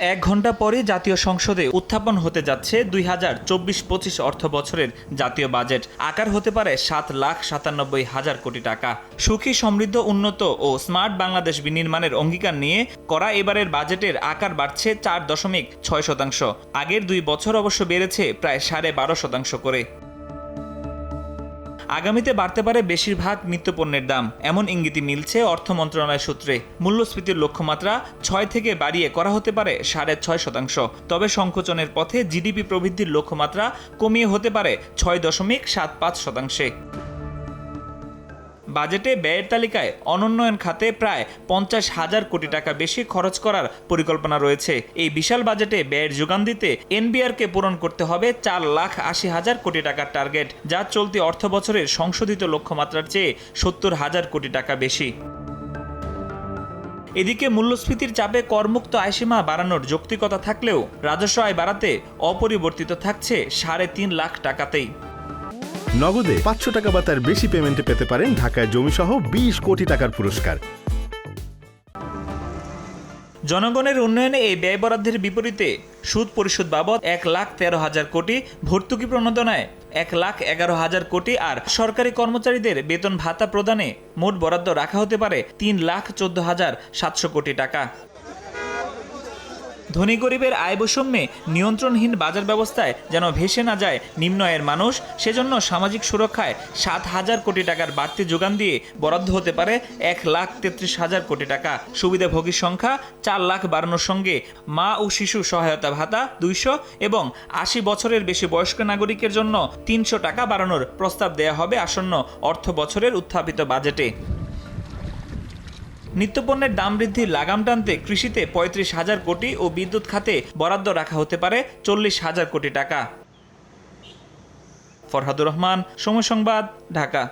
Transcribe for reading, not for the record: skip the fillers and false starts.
এক ঘন্টা পরে জাতীয় সংসদে উত্থাপন হতে যাচ্ছে 2024-25 অর্থ বছরের জাতীয় বাজেট। আকার হতে পারে 7,97,000 কোটি টাকা। সুখী, সমৃদ্ধ, উন্নত ও স্মার্ট বাংলাদেশ বিনির্মাণের অঙ্গীকার নিয়ে করা এবারের বাজেটের আকার বাড়ছে 4.6%। আগের 2 বছর অবশ্য বেড়েছে প্রায় 12.5% করে। আগামীতে বাড়তে পারে বেশিরভাগ নিত্যপণ্যের দাম, এমন ইঙ্গিতই মিলছে অর্থ মন্ত্রণালয় সূত্রে। মূল্যস্ফীতির লক্ষ্যমাত্রা 6 থেকে বাড়িয়ে করা হতে পারে 6.5%। তবে সংকোচনের পথে জিডিপি প্রবৃদ্ধির লক্ষ্যমাত্রা কমিয়ে হতে পারে 6.75%। বাজেটে ব্যয়ের তালিকায় অনুন্নয়ন খাতে প্রায় 50,000 কোটি টাকা বেশি খরচ করার পরিকল্পনা রয়েছে। এই বিশাল বাজেটে ব্যয়ের যোগান দিতে এনবিআরকে পূরণ করতে হবে 4,80,000 কোটি টাকার টার্গেট, যা চলতি অর্থ বছরের সংশোধিত লক্ষ্যমাত্রার চেয়ে 70,000 কোটি টাকা বেশি। এদিকে মূল্যস্ফীতির চাপে করমুক্ত আয়সীমা বাড়ানোর যৌক্তিকতা থাকলেও রাজস্ব আয় বাড়াতে অপরিবর্তিত থাকছে 3.5 লাখ টাকাতেই। নগদে 500 টাকা বা তার বেশি পেমেন্টে পেতে পারেন ঢাকায় জমিসহ 20 কোটি টাকার পুরস্কার। জনগণের উন্নয়নে এই ব্যয় বরাদ্দের বিপরীতে সুদ পরিশোধ বাবদ 1,13,000 কোটি, ভর্তুকি প্রণোদনায় 1,11,000 কোটি আর সরকারি কর্মচারীদের বেতন ভাতা প্রদানে মোট বরাদ্দ রাখা হতে পারে 3,14,700 কোটি টাকা। ধনী গরিবের আয় বৈষম্যে নিয়ন্ত্রণহীন বাজার ব্যবস্থায় যেন ভেসে না যায় নিম্ন আয়ের মানুষ, সেজন্য সামাজিক সুরক্ষায় 7,000 কোটি টাকার বাড়তি যোগান দিয়ে বরাদ্দ হতে পারে 1,33,000 কোটি টাকা। সুবিধাভোগীর সংখ্যা 4 লাখ বাড়ানোর সঙ্গে মা ও শিশু সহায়তা ভাতা 200 এবং 80 বছরের বেশি বয়স্ক নাগরিকের জন্য 300 টাকা বাড়ানোর প্রস্তাব দেয়া হবে আসন্ন অর্থ বছরের উত্থাপিত বাজেটে। নিত্যপণ্যের দাম বৃদ্ধির লাগাম টানতে কৃষিতে 35,000 কোটি ও বিদ্যুৎ খাতে বরাদ্দ রাখা হতে পারে 40,000 কোটি টাকা। ফরহাদুর রহমান, সময় সংবাদ, ঢাকা।